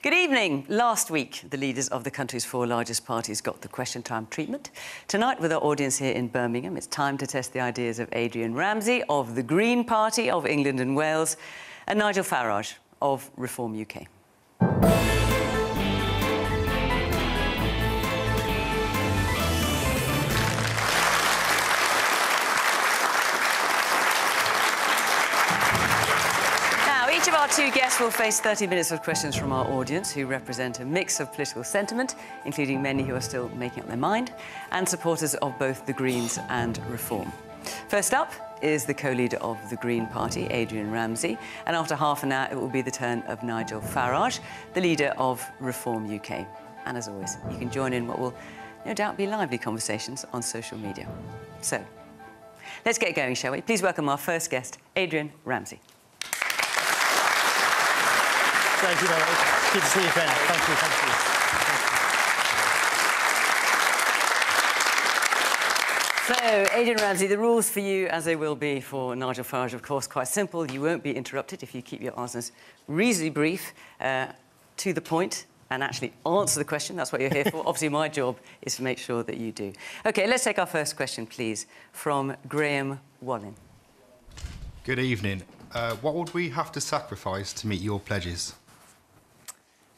Good evening. Last week, the leaders of the country's four largest parties got the question time treatment. Tonight, with our audience here in Birmingham, it's time to test the ideas of Adrian Ramsay of the Green Party of England and Wales and Nigel Farage of Reform UK. Each of our two guests will face 30 minutes of questions from our audience, who represent a mix of political sentiment, including many who are still making up their mind, and supporters of both the Greens and Reform. First up is the co-leader of the Green Party, Adrian Ramsay, and after half an hour it will be the turn of Nigel Farage, the leader of Reform UK. And as always, you can join in what will no doubt be lively conversations on social media. So, let's get going, shall we? Please welcome our first guest, Adrian Ramsay. Thank you very much. Good to see you, Ben. Thank you, thank you. So, Adrian Ramsay, the rules for you, as they will be for Nigel Farage, of course, quite simple. You won't be interrupted if you keep your answers reasonably brief, to the point, and actually answer the question. That's what you're here for. Obviously, my job is to make sure that you do. OK, let's take our first question, please, from Graham Wallin. Good evening. What would we have to sacrifice to meet your pledges?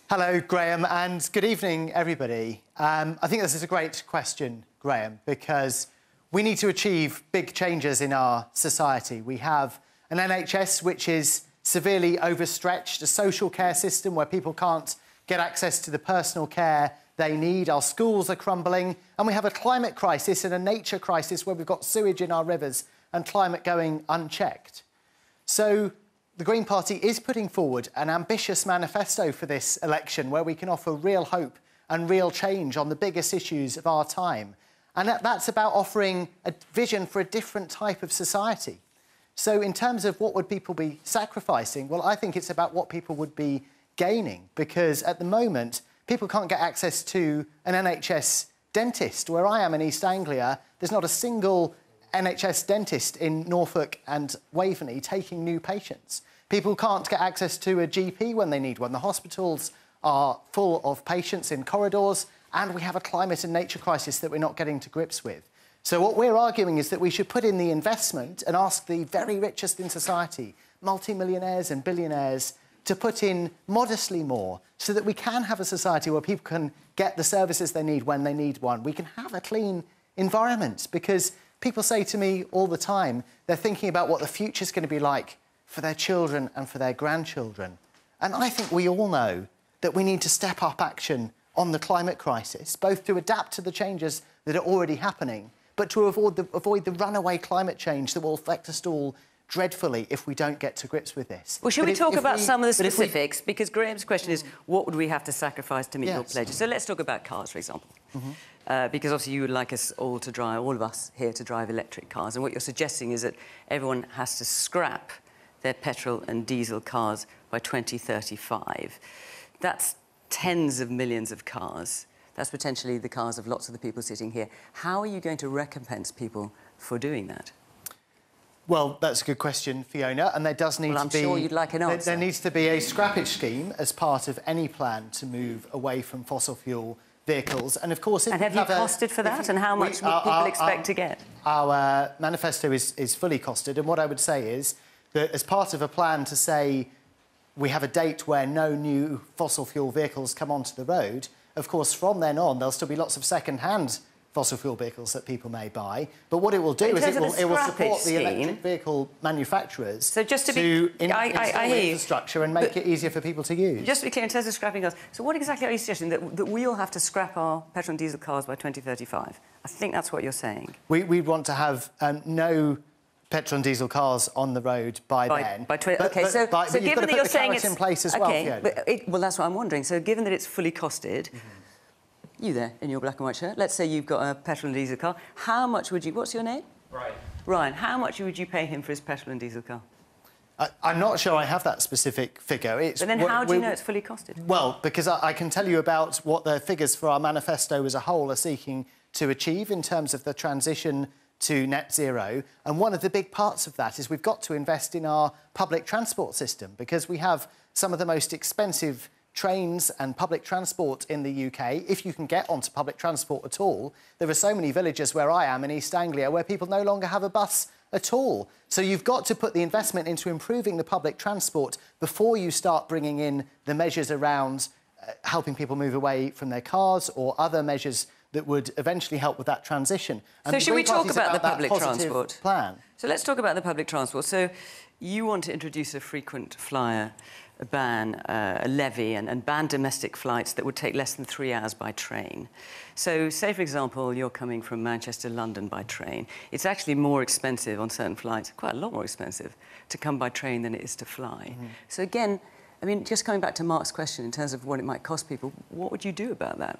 Hello, Graham, and good evening, everybody. I think this is a great question, Graham, because we need to achieve big changes in our society. We have an NHS which is severely overstretched, a social care system where people can't get access to the personal care they need, our schools are crumbling, and we have a climate crisis and a nature crisis where we've got sewage in our rivers and climate going unchecked. So the Green Party is putting forward an ambitious manifesto for this election where we can offer real hope and real change on the biggest issues of our time. And that's about offering a vision for a different type of society. So in terms of what would people be sacrificing, well, I think it's about what people would be gaining, because at the moment, people can't get access to an NHS dentist. Where I am in East Anglia, there's not a single NHS dentist in Norfolk and Waveney taking new patients. People can't get access to a GP when they need one. The hospitals are full of patients in corridors, and we have a climate and nature crisis that we're not getting to grips with. So what we're arguing is that we should put in the investment and ask the very richest in society, multimillionaires and billionaires, to put in modestly more so that we can have a society where people can get the services they need when they need one. We can have a clean environment, because people say to me all the time they're thinking about what the future's going to be like for their children and for their grandchildren. And I think we all know that we need to step up action on the climate crisis, both to adapt to the changes that are already happening, but to avoid the runaway climate change that will affect us all dreadfully if we don't get to grips with this. Well, should we talk about some of the specifics? Because Graham's question is, what would we have to sacrifice to meet your pledges? So let's talk about cars, for example. Because obviously you would like us all to drive, all of us here, to drive electric cars. And what you're suggesting is that everyone has to scrap their petrol and diesel cars by 2035. That's tens of millions of cars. That's potentially the cars of lots of the people sitting here. How are you going to recompense people for doing that? Well, that's a good question, Fiona, and there does need to be... I'm sure you'd like an answer. There needs to be a scrappage scheme as part of any plan to move away from fossil fuel vehicles. And, of course... And have you costed for that? And how much would people expect to get? Our manifesto is fully costed, and what I would say is that as part of a plan to say we have a date where no new fossil fuel vehicles come onto the road, of course, from then on, there'll still be lots of second-hand fossil fuel vehicles that people may buy. But what it will do is it will support the electric vehicle manufacturers so just to install the infrastructure and make it easier for people to use. Just to be clear, in terms of scrapping cars, so what exactly are you suggesting? That we all have to scrap our petrol and diesel cars by 2035? I think that's what you're saying. We want to have no petrol and diesel cars on the road by then. So given that you're saying it's in place as well, well, that's what I'm wondering. So given that it's fully costed, you there in your black and white shirt, let's say you've got a petrol and diesel car, how much would you... What's your name? Ryan. Ryan, how much would you pay him for his petrol and diesel car? I'm not sure I have that specific figure. But then how do you know it's fully costed? Well, because I can tell you about what the figures for our manifesto as a whole are seeking to achieve in terms of the transition to net zero. And one of the big parts of that is we've got to invest in our public transport system, because we have some of the most expensive trains and public transport in the UK, if you can get onto public transport at all. There are so many villages where I am in East Anglia where people no longer have a bus at all. So you've got to put the investment into improving the public transport before you start bringing in the measures around helping people move away from their cars or other measures that would eventually help with that transition. And so should we talk about the public positive transport plan? So let's talk about the public transport. So you want to introduce a frequent flyer ban, a levy, and ban domestic flights that would take less than 3 hours by train. So say, for example, you're coming from Manchester to London by train. It's actually more expensive on certain flights, quite a lot more expensive, to come by train than it is to fly. So again, I mean, just coming back to Mark's question in terms of what it might cost people, what would you do about that?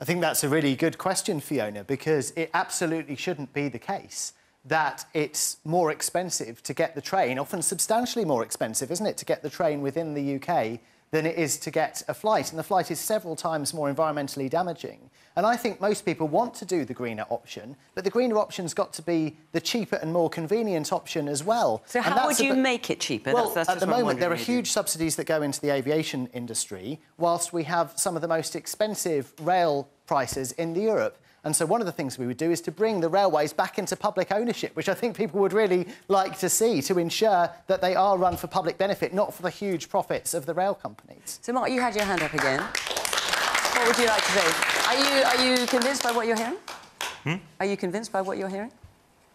I think that's a really good question, Fiona, because it absolutely shouldn't be the case that it's more expensive to get the train, often substantially more expensive, isn't it, to get the train within the UK than it is to get a flight. And the flight is several times more environmentally damaging. And I think most people want to do the greener option, but the greener option's got to be the cheaper and more convenient option as well. So how would you make it cheaper? Well, that's at the moment, there are huge subsidies that go into the aviation industry, whilst we have some of the most expensive rail prices in Europe. And so one of the things we would do is to bring the railways back into public ownership, which I think people would really like to see, to ensure that they are run for public benefit, not for the huge profits of the rail companies. So, Mark, you had your hand up again. What would you like to say? Are you convinced by what you're hearing? Are you convinced by what you're hearing?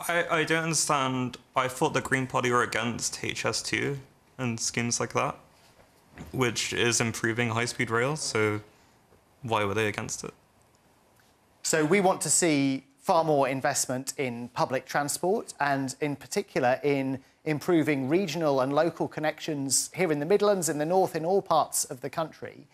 I don't understand. I thought the Green Party were against HS2 and schemes like that, which is improving high-speed rail, so why were they against it? So we want to see far more investment in public transport and, in particular, in improving regional and local connections here in the Midlands, in the north, in all parts of the country.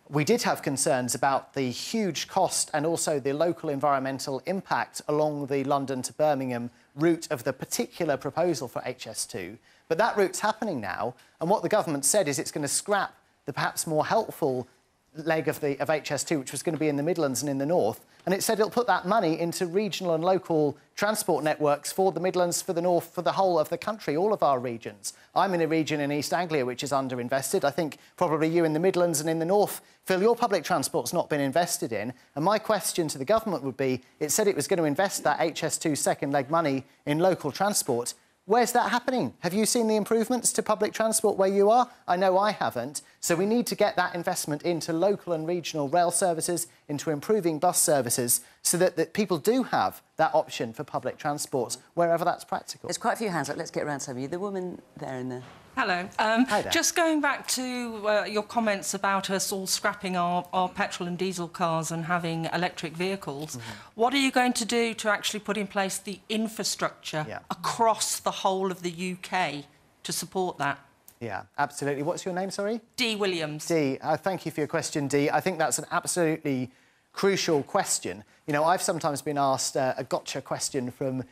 We did have concerns about the huge cost and also the local environmental impact along the London to Birmingham route of the particular proposal for HS2. But that route's happening now, and what the government said is it's going to scrap the perhaps more helpful leg of HS2, which was going to be in the Midlands and in the north, and it said it'll put that money into regional and local transport networks for the Midlands, for the north, for the whole of the country, all of our regions. I'm in a region in East Anglia which is underinvested. I think probably you in the Midlands and in the north, Phil, your public transport's not been invested in. And my question to the government would be, it said it was going to invest that HS2 second leg money in local transport. Where's that happening? Have you seen the improvements to public transport where you are? I know I haven't. So we need to get that investment into local and regional rail services, into improving bus services, so that people do have that option for public transport wherever that's practical. There's quite a few hands up. Let's get around some of you. The woman there in the... Hello. Hi there. Just going back to your comments about us all scrapping our petrol and diesel cars and having electric vehicles, what are you going to do to actually put in place the infrastructure across the whole of the UK to support that? Yeah, absolutely. What's your name, sorry? Dee Williams. Dee, thank you for your question, Dee. I think that's an absolutely crucial question. You know, I've sometimes been asked a gotcha question from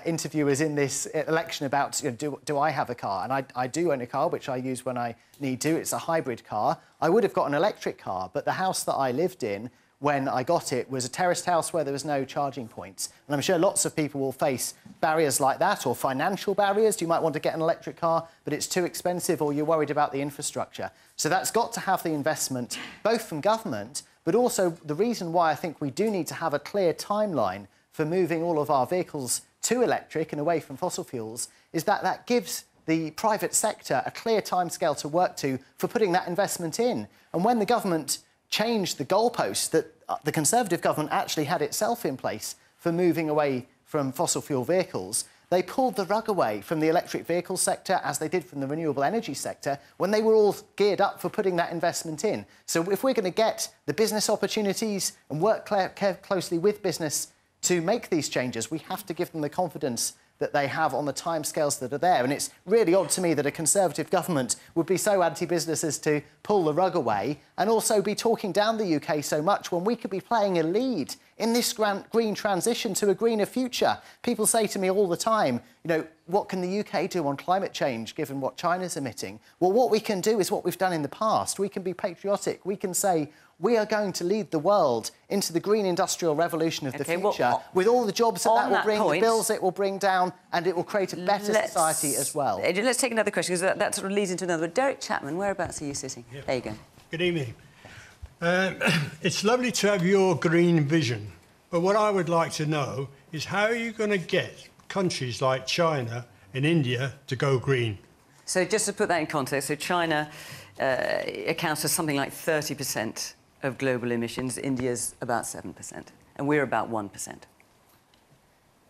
interviewers in this election about, you know, do I have a car? And I do own a car, which I use when I need to. It's a hybrid car. I would have got an electric car, but the house that I lived in when I got it was a terraced house where there was no charging points. And I'm sure lots of people will face barriers like that, or financial barriers. You might want to get an electric car, but it's too expensive, or you're worried about the infrastructure. So that's got to have the investment, both from government, but also the reason why I think we do need to have a clear timeline for moving all of our vehicles to electric and away from fossil fuels is that that gives the private sector a clear timescale to work to for putting that investment in. And when the government changed the goalposts that the Conservative government actually had itself in place for moving away from fossil fuel vehicles, they pulled the rug away from the electric vehicle sector, as they did from the renewable energy sector, when they were all geared up for putting that investment in. So if we're going to get the business opportunities and work closely with business to make these changes, we have to give them the confidence that they have on the timescales that are there. And it's really odd to me that a Conservative government would be so anti-business as to pull the rug away and also be talking down the UK so much when we could be playing a lead in this green transition to a greener future. People say to me all the time, you know, what can the UK do on climate change given what China's emitting? Well, what we can do is what we've done in the past. We can be patriotic. We can say, we are going to lead the world into the green industrial revolution of the future, with all the jobs that will bring, the bills it will bring down, and it will create a better society as well. Let's take another question, because that sort of leads into another. Derek Chapman, whereabouts are you sitting? Yeah. There you go. Good evening. It's lovely to have your green vision, but what I would like to know is how are you going to get countries like China and India to go green? So just to put that in context, so China accounts for something like 30% of global emissions. India's about 7%, and we're about 1%.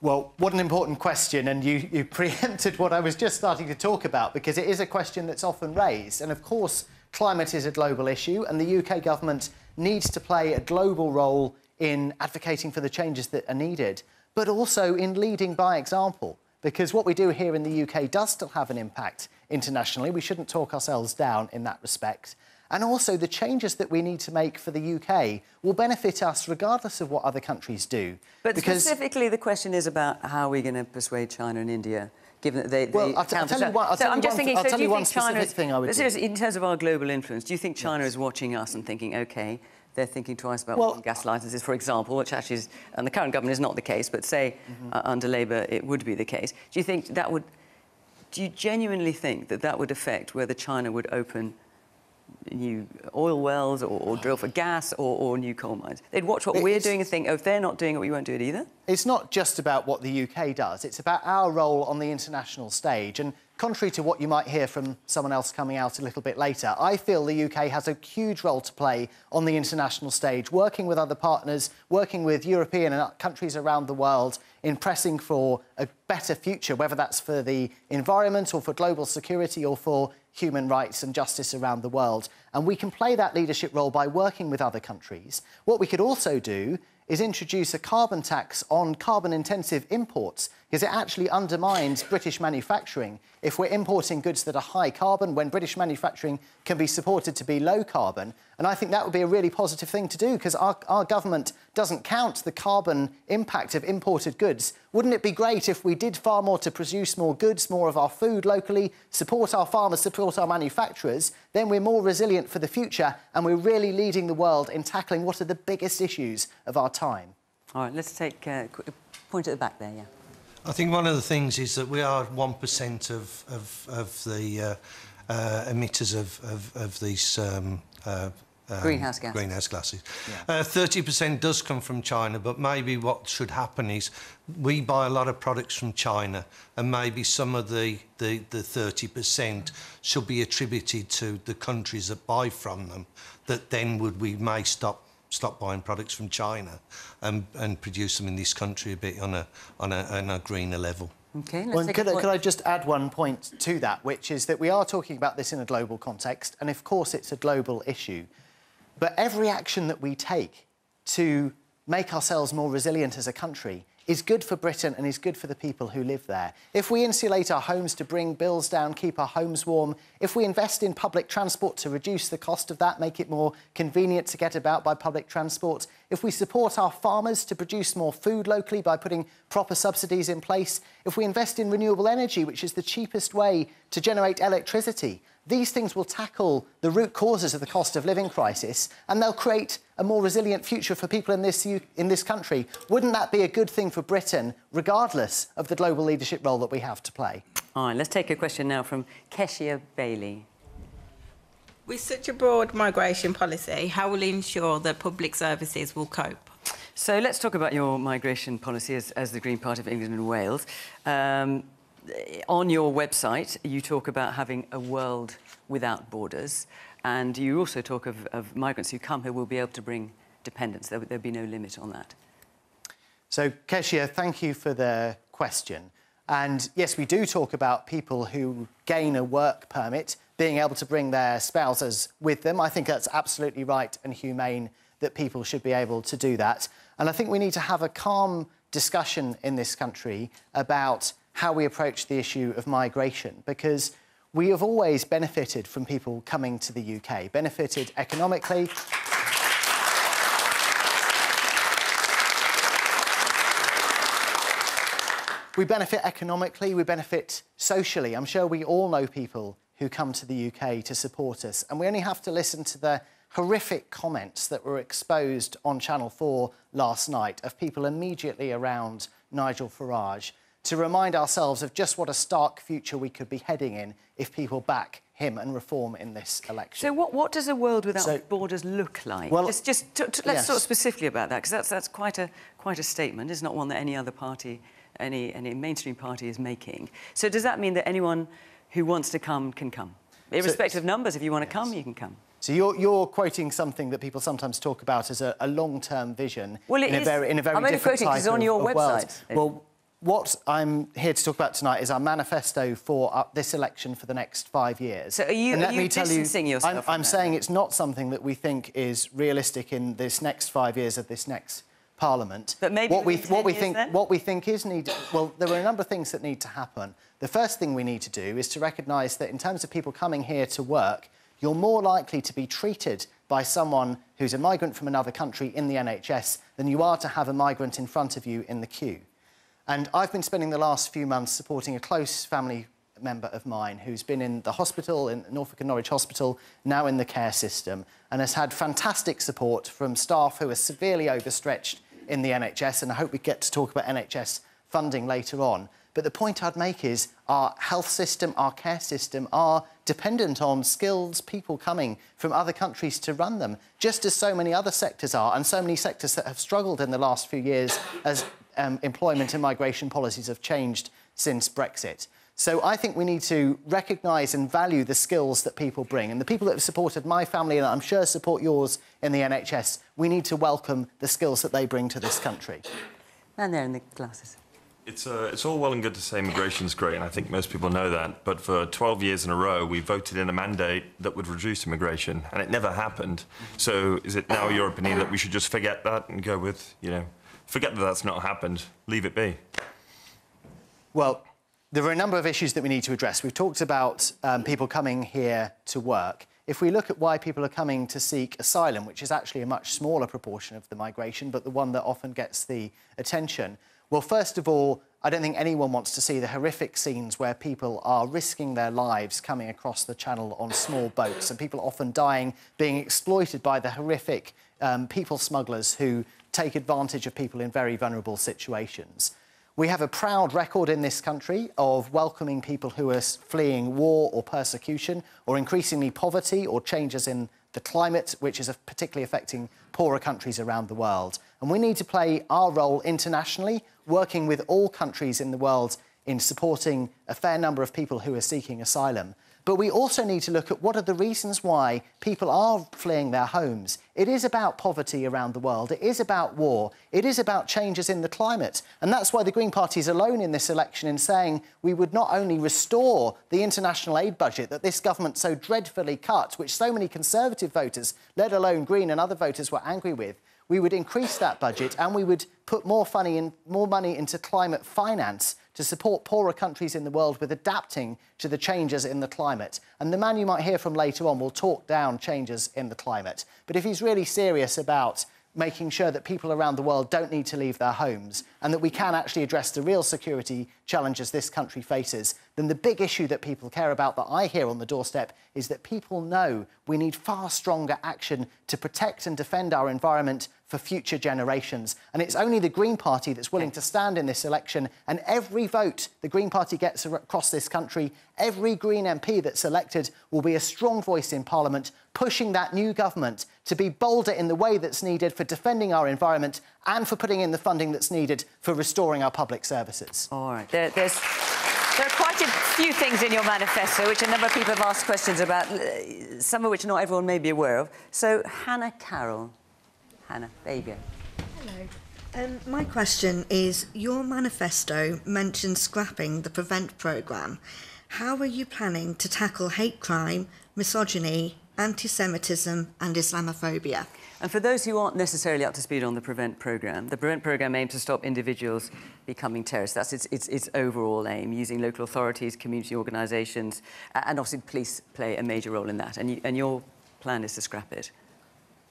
Well, what an important question, and you preempted what I was just starting to talk about, because it is a question that's often raised. And of course, climate is a global issue, and the UK government needs to play a global role in advocating for the changes that are needed, but also in leading by example, because what we do here in the UK does still have an impact internationally. We shouldn't talk ourselves down in that respect. And also, the changes that we need to make for the UK will benefit us regardless of what other countries do. But specifically, the question is about how we're going to persuade China and India, given that they I'll tell you one specific thing I would do. Seriously, in terms of our global influence, do you think China is watching us and thinking, OK, they're thinking twice about gas licences, for example, which actually is, and the current government is not the case, but say under Labour it would be the case. Do you think that would... Do you genuinely think that that would affect whether China would open new oil wells or drill for gas or new coal mines? They'd watch what we're doing and think, oh, if they're not doing it, we won't do it either? It's not just about what the UK does. It's about our role on the international stage. And contrary to what you might hear from someone else coming out a little bit later, I feel the UK has a huge role to play on the international stage, working with other partners, working with European and countries around the world in pressing for a better future, whether that's for the environment or for global security or for human rights and justice around the world. And we can play that leadership role by working with other countries. What we could also do is introduce a carbon tax on carbon-intensive imports, because it actually undermines British manufacturing if we're importing goods that are high carbon when British manufacturing can be supported to be low carbon. And I think that would be a really positive thing to do, because our government doesn't count the carbon impact of imported goods. Wouldn't it be great if we did far more to produce more goods, more of our food locally, support our farmers, support our manufacturers? Then we're more resilient for the future, and we're really leading the world in tackling what are the biggest issues of our time. All right, let's take a point at the back there, yeah. I think one of the things is that we are 1% of the emitters of these greenhouse gases. 30% does come from China, but maybe what should happen is we buy a lot of products from China, and maybe some of the 30% should be attributed to the countries that buy from them, that then we may stop buying products from China and produce them in this country a bit on a greener level. Okay, could I just add one point to that, which is that we are talking about this in a global context, and of course it's a global issue. But every action that we take to make ourselves more resilient as a country is good for Britain and is good for the people who live there. If we insulate our homes to bring bills down, keep our homes warm, if we invest in public transport to reduce the cost of that, make it more convenient to get about by public transport, if we support our farmers to produce more food locally by putting proper subsidies in place, if we invest in renewable energy, which is the cheapest way to generate electricity, these things will tackle the root causes of the cost of living crisis, and they'll create a more resilient future for people in this country. Wouldn't that be a good thing for Britain, regardless of the global leadership role that we have to play? All right, let's take a question now from Keshia Bailey. With such a broad migration policy, how will you ensure that public services will cope? So let's talk about your migration policy as the Green Party of England and Wales. On your website, you talk about having a world without borders, and you also talk of migrants who come here will be able to bring dependents. There'll be no limit on that. So, Keshia, thank you for the question. And yes, we do talk about people who gain a work permit being able to bring their spouses with them. I think that's absolutely right and humane that people should be able to do that. And I think we need to have a calm discussion in this country about how we approach the issue of migration, because we have always benefited from people coming to the UK, benefited economically. We benefit economically, we benefit socially. I'm sure we all know people who come to the UK to support us, and we only have to listen to the horrific comments that were exposed on Channel 4 last night of people immediately around Nigel Farage to remind ourselves of just what a stark future we could be heading in if people back him and reform in this election. So what does a world without borders look like? Well, let's talk specifically about that, because that's quite a statement. It's not one that any other party, any mainstream party is making. So does that mean that anyone who wants to come can come? Irrespective of numbers, if you want to come, you can come. So you're quoting something that people sometimes talk about as a long-term vision in a very different type it's on your website. Well, what I'm here to talk about tonight is our manifesto for this election for the next 5 years. So are you distancing yourself from I'm saying it's not something that we think is realistic in this next 5 years of this next Parliament. But maybe what we think is needed. Well, there are a number of things that need to happen. The first thing we need to do is to recognise that in terms of people coming here to work, you're more likely to be treated by someone who's a migrant from another country in the NHS than you are to have a migrant in front of you in the queue. And I've been spending the last few months supporting a close family member of mine who's been in the hospital, in Norfolk and Norwich Hospital, now in the care system, and has had fantastic support from staff who are severely overstretched in the NHS, and I hope we get to talk about NHS funding later on. But the point I'd make is our health system, our care system are dependent on skilled people coming from other countries to run them, just as so many other sectors are, and so many sectors that have struggled in the last few years as employment and migration policies have changed since Brexit. So I think we need to recognise and value the skills that people bring. And the people that have supported my family, and I'm sure support yours in the NHS, we need to welcome the skills that they bring to this country. Man there in the glasses. It's all well and good to say immigration's great, and I think most people know that. But for 12 years in a row, we voted in a mandate that would reduce immigration, and it never happened. So is it now your opinion that we should just forget that and go with, forget that that's not happened, leave it be? Well, there are a number of issues that we need to address. We've talked about people coming here to work. If we look at why people are coming to seek asylum, which is actually a much smaller proportion of the migration, but the one that often gets the attention, well, first of all, I don't think anyone wants to see the horrific scenes where people are risking their lives coming across the channel on small boats, and people often dying, being exploited by the horrific people smugglers who take advantage of people in very vulnerable situations. We have a proud record in this country of welcoming people who are fleeing war or persecution, or increasingly poverty or changes in the climate, which is particularly affecting poorer countries around the world. And we need to play our role internationally, working with all countries in the world in supporting a fair number of people who are seeking asylum. But we also need to look at what are the reasons why people are fleeing their homes. It is about poverty around the world. It is about war. It is about changes in the climate. And that's why the Green Party is alone in this election in saying we would not only restore the international aid budget that this government so dreadfully cut, which so many Conservative voters, let alone Green and other voters, were angry with, we would increase that budget and we would put more money into climate finance to support poorer countries in the world with adapting to the changes in the climate. And the man you might hear from later on will talk down changes in the climate. But if he's really serious about making sure that people around the world don't need to leave their homes and that we can actually address the real security challenges this country faces, then the big issue that people care about that I hear on the doorstep is that people know we need far stronger action to protect and defend our environment for future generations. And it's only the Green Party that's willing to stand in this election, and every vote the Green Party gets across this country, every Green MP that's elected will be a strong voice in Parliament, pushing that new government to be bolder in the way that's needed for defending our environment and for putting in the funding that's needed for restoring our public services. All right. There are quite a few things in your manifesto which a number of people have asked questions about, some of which not everyone may be aware of. So, Hannah Carroll. Hannah, there you go. Hello. My question is, your manifesto mentions scrapping the PREVENT programme. How are you planning to tackle hate crime, misogyny, anti-Semitism and Islamophobia? And for those who aren't necessarily up to speed on the PREVENT programme aims to stop individuals becoming terrorists. That's its overall aim, using local authorities, community organisations, and obviously police play a major role in that. And your plan is to scrap it.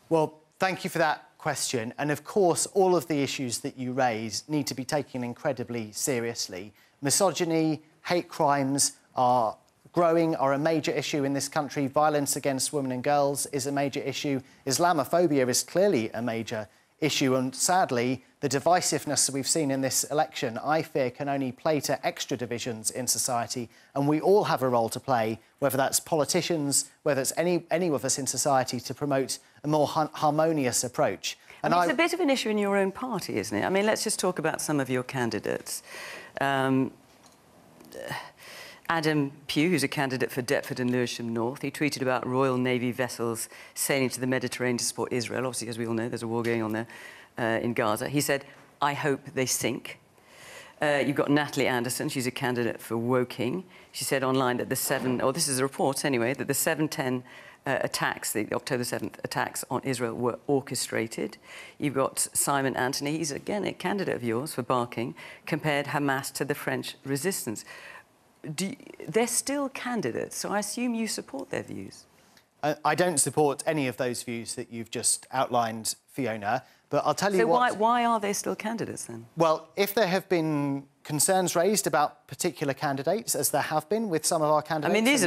Well, thank you for that question. And of course, all of the issues that you raise need to be taken incredibly seriously. Misogyny, hate crimes are a major issue in this country. Violence against women and girls is a major issue. Islamophobia is clearly a major issue. And sadly, the divisiveness that we've seen in this election, I fear, can only play to extra divisions in society, and we all have a role to play, whether that's politicians, whether it's any of us in society, to promote a more harmonious approach. And it's a bit of an issue in your own party, isn't it? I mean, let's just talk about some of your candidates. Adam Pugh, who's a candidate for Deptford and Lewisham North, he tweeted about Royal Navy vessels sailing to the Mediterranean to support Israel. Obviously, as we all know, there's a war going on there in Gaza. He said, "I hope they sink." You've got Natalie Anderson. She's a candidate for Woking. She said online that this is a report anyway, that the 7/10 attacks, the October 7th attacks on Israel were orchestrated. You've got Simon Anthony. He's, again, a candidate of yours for Barking, compared Hamas to the French resistance. They're still candidates, so I assume you support their views. I don't support any of those views that you've just outlined, Fiona, but I'll tell you what... So why are they still candidates, then? Well, if there have been concerns raised about particular candidates, as there have been with some of our candidates... I mean, these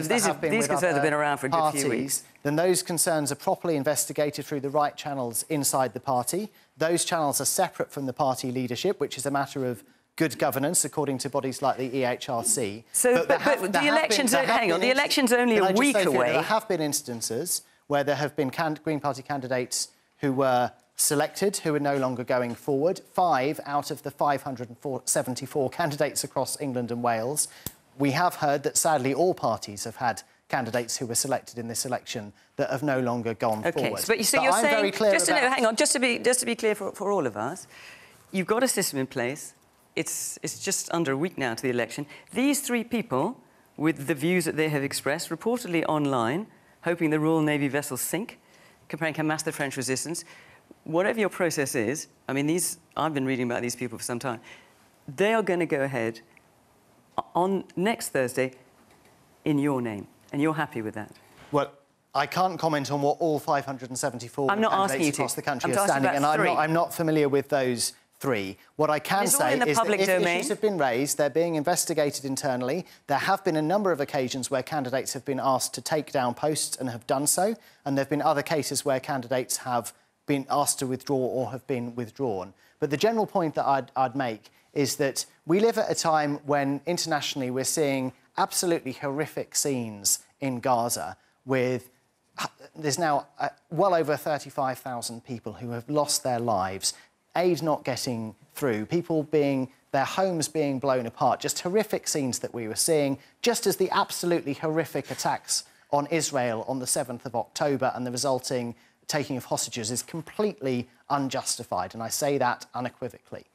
concerns have been around for a good few weeks. Then those concerns are properly investigated through the right channels inside the party. Those channels are separate from the party leadership, which is a matter of good governance, according to bodies like the EHRC. So, but the election's... Hang on, the election's only a week away. There have been instances where there have been Green Party candidates who were selected, who are no longer going forward. 5 out of the 574 candidates across England and Wales. We have heard that, sadly, all parties have had candidates who were selected in this election that have no longer gone forward. But so you're saying... Hang on, just to be clear for all of us, you've got a system in place. It's just under a week now to the election. These 3 people, with the views that they have expressed, reportedly online, hoping the Royal Navy vessels sink, comparing Hamas to the French resistance, whatever your process is, I mean, I've been reading about these people for some time, they are going to go ahead on next Thursday in your name, and you're happy with that? Well, I can't comment on what all 574 candidates across the country are standing, and I'm not familiar with those 3. What I can say is that if issues have been raised, they're being investigated internally. There have been a number of occasions where candidates have been asked to take down posts and have done so, and there have been other cases where candidates have been asked to withdraw or have been withdrawn. But the general point that I'd make is that we live at a time when internationally we're seeing absolutely horrific scenes in Gaza with... There's now well over 35,000 people who have lost their lives, aid not getting through, their homes being blown apart, just horrific scenes that we were seeing, just as the absolutely horrific attacks on Israel on the 7th of October and the resulting taking of hostages is completely unjustified, and I say that unequivocally.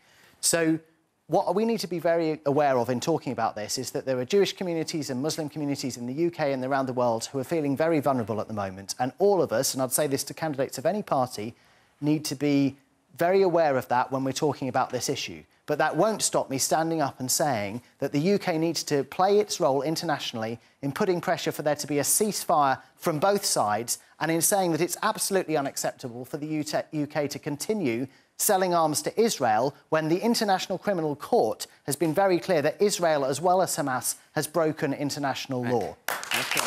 So what we need to be very aware of in talking about this is that there are Jewish communities and Muslim communities in the UK and around the world who are feeling very vulnerable at the moment, and all of us, and I'd say this to candidates of any party, need to be very aware of that when we're talking about this issue. But that won't stop me standing up and saying that the UK needs to play its role internationally in putting pressure for there to be a ceasefire from both sides, and in saying that it's absolutely unacceptable for the UK to continue selling arms to Israel when the International Criminal Court has been very clear that Israel, as well as Hamas, has broken international law. Okay.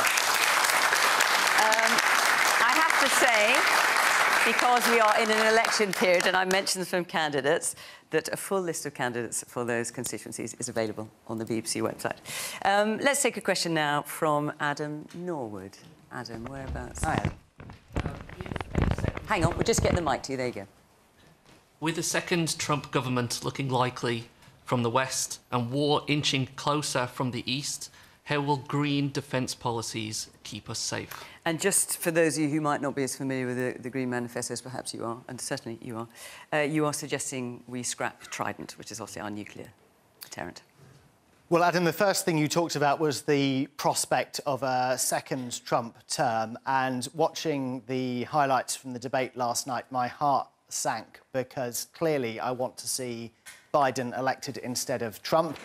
I have to say, because we are in an election period, and I mentioned some candidates, that a full list of candidates for those constituencies is available on the BBC website. Let's take a question now from Adam Norwood. Adam, whereabouts? Hi, Adam. Hang on, we'll just get the mic to you. There you go. With a second Trump government looking likely from the west and war inching closer from the east, how will green defence policies keep us safe? And just for those of you who might not be as familiar with the Green Manifestos, perhaps you are, and certainly you are suggesting we scrap Trident, which is obviously our nuclear deterrent. Well, Adam, the first thing you talked about was the prospect of a second Trump term, and watching the highlights from the debate last night, my heart sank, because clearly I want to see Biden elected instead of Trump.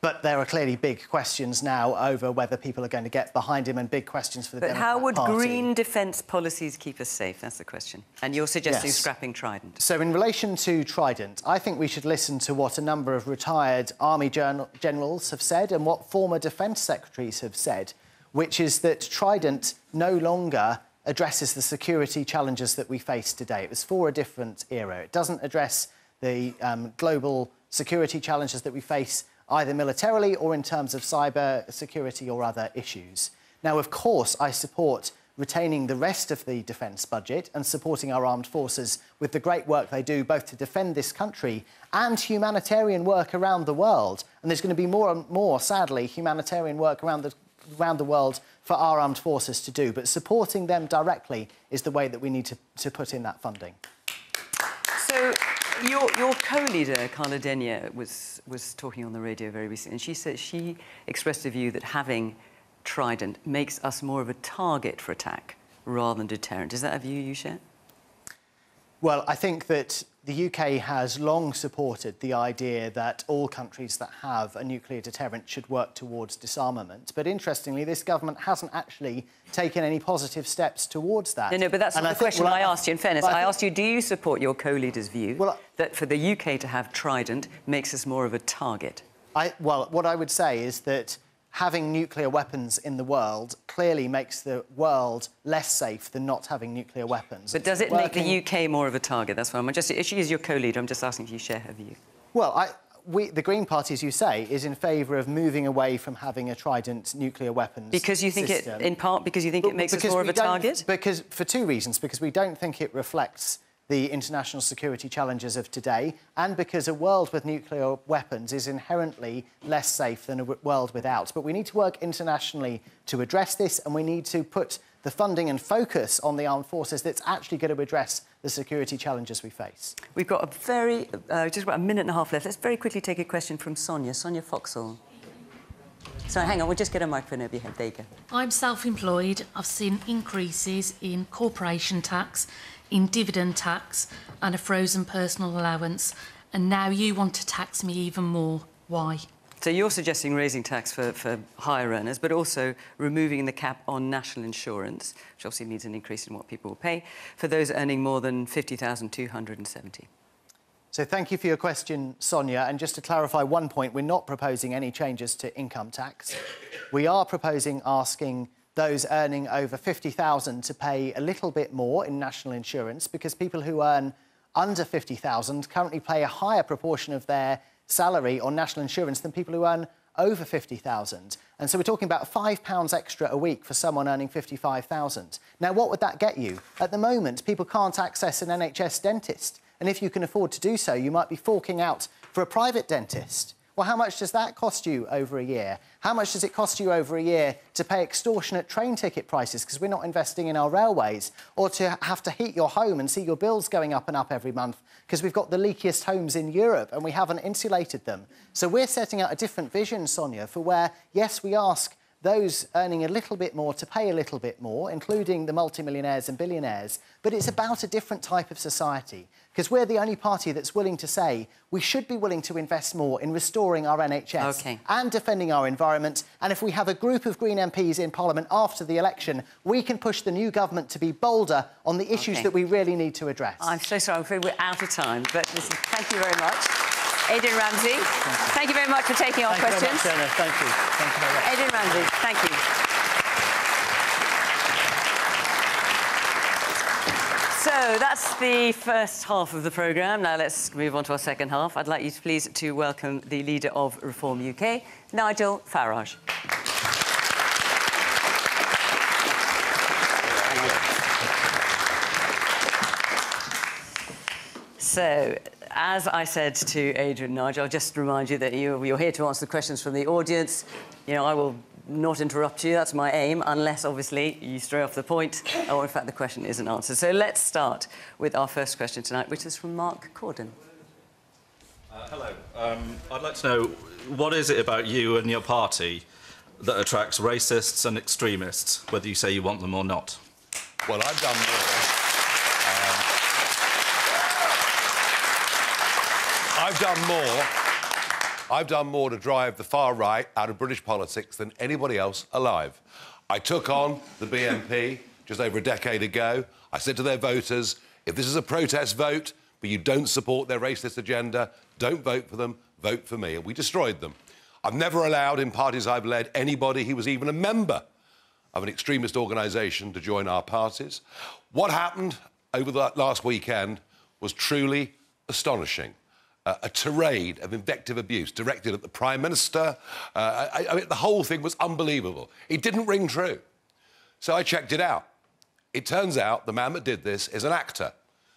But there are clearly big questions now over whether people are going to get behind him, and big questions for the Democrat Party. But how would green defence policies keep us safe? That's the question. And you're suggesting scrapping Trident. So in relation to Trident, I think we should listen to what a number of retired army generals have said and what former defence secretaries have said, which is that Trident no longer addresses the security challenges that we face today. It was for a different era. It doesn't address the global security challenges that we face, either militarily or in terms of cyber security or other issues. Now, of course, I support retaining the rest of the defence budget and supporting our armed forces with the great work they do both to defend this country and humanitarian work around the world. And there's going to be more and more, sadly, humanitarian work around the world for our armed forces to do. But supporting them directly is the way that we need to put in that funding. So your co-leader, Carla Denyer, was talking on the radio very recently, and she said she expressed a view that having Trident makes us more of a target for attack rather than deterrent. Is that a view you share? Well, I think that the UK has long supported the idea that all countries that have a nuclear deterrent should work towards disarmament. But interestingly, this government hasn't actually taken any positive steps towards that. No, but that's not the question I asked you. In fairness, I asked you, do you support your co-leader's view that for the UK to have Trident makes us more of a target? Well, what I would say is that having nuclear weapons in the world clearly makes the world less safe than not having nuclear weapons. But does it make the UK more of a target? That's why if she is your co-leader, I'm just asking if you share her view. Well, the Green Party, as you say, is in favour of moving away from having a Trident nuclear weapons because you think system. in part because you think it makes us more of a target? Because for two reasons. Because we don't think it reflects the international security challenges of today, and because a world with nuclear weapons is inherently less safe than a world without. But we need to work internationally to address this, and we need to put the funding and focus on the armed forces that's actually going to address the security challenges we face. We've got just about a minute and a half left. Let's very quickly take a question from Sonia. Sonia Foxall. Sorry, hang on, we'll just get a microphone over your head. There you go. I'm self-employed. I've seen increases in corporation tax, in dividend tax and a frozen personal allowance, and now you want to tax me even more. Why? So you're suggesting raising tax for higher earners, but also removing the cap on national insurance, which obviously means an increase in what people will pay, for those earning more than $50,270. So thank you for your question, Sonia. And just to clarify one point, we're not proposing any changes to income tax. We are proposing asking those earning over $50,000 to pay a little bit more in national insurance, because people who earn under $50,000 currently pay a higher proportion of their salary on national insurance than people who earn over $50,000. And so we're talking about £5 extra a week for someone earning $55,000. Now, what would that get you? At the moment, people can't access an NHS dentist. And if you can afford to do so, you might be forking out for a private dentist. Well, how much does that cost you over a year? How much does it cost you over a year to pay extortionate train ticket prices because we're not investing in our railways, or to have to heat your home and see your bills going up and up every month because we've got the leakiest homes in Europe and we haven't insulated them? So we're setting out a different vision, Sonia, for where, yes, we ask those earning a little bit more to pay a little bit more, including the multimillionaires and billionaires, but it's about a different type of society, because we're the only party that's willing to say we should be willing to invest more in restoring our NHS and defending our environment. And if we have a group of Green MPs in Parliament after the election, we can push the new government to be bolder on the issues that we really need to address. I'm so sorry, I'm afraid we're out of time, but listen, thank you very much. Adrian Ramsay, thank you very much for taking our questions. Thank you very much, Fiona. Thank you. Thank you very much. Adrian Ramsay, thank you. So that's the first half of the programme. Now let's move on to our second half. I'd like you to please to welcome the leader of Reform UK, Nigel Farage. So, as I said to Adrian and Nigel, I'll just remind you that you're here to answer the questions from the audience. You know, I will not interrupt you, that's my aim, unless, obviously, you stray off the point, or, in fact, the question isn't answered. So let's start with our first question tonight, which is from Mark Corden. Hello. I'd like to know, what is it about you and your party that attracts racists and extremists, whether you say you want them or not? Well, I've done more. I've done more to drive the far right out of British politics than anybody else alive. I took on the BNP just over a decade ago. I said to their voters, if this is a protest vote, but you don't support their racist agenda, don't vote for them, vote for me. And we destroyed them. I've never allowed, in parties I've led, anybody who was even a member of an extremist organisation to join our parties. What happened over the last weekend was truly astonishing. a tirade of invective abuse directed at the Prime Minister. I mean, the whole thing was unbelievable. It didn't ring true. So I checked it out. It turns out the man that did this is an actor.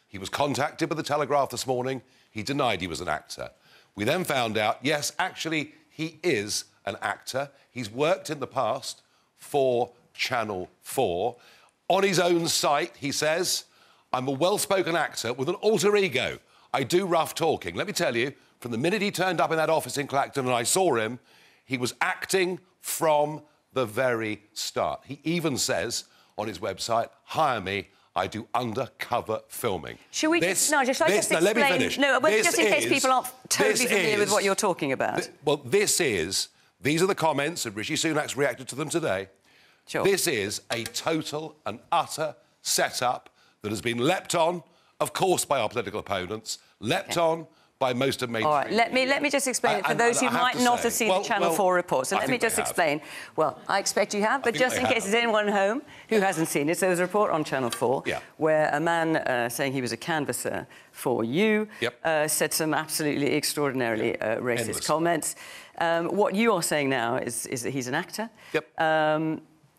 He was contacted by the Telegraph this morning. He denied he was an actor. We then found out, yes, actually, he is an actor. He's worked in the past for Channel 4. On his own site, he says, I'm a well-spoken actor with an alter ego. I do rough talking. Let me tell you, from the minute he turned up in that office in Clacton and I saw him, he was acting from the very start. He even says on his website, hire me, I do undercover filming. Should we just explain? Let me finish. No, just in case people aren't totally familiar with what you're talking about. These are the comments, and Rishi Sunak's reacted to them today. Sure. This is a total and utter setup that has been leapt on, of course, by our political opponents, leapt on by most of mainstream. All right, let me just explain it for those who might not have seen the Channel 4 report. So let me just explain. Well, I expect you have, but just in case there's anyone at home who hasn't seen it, so there's a report on Channel 4 where a man saying he was a canvasser for you said some absolutely extraordinarily racist comments. What you are saying now is that he's an actor.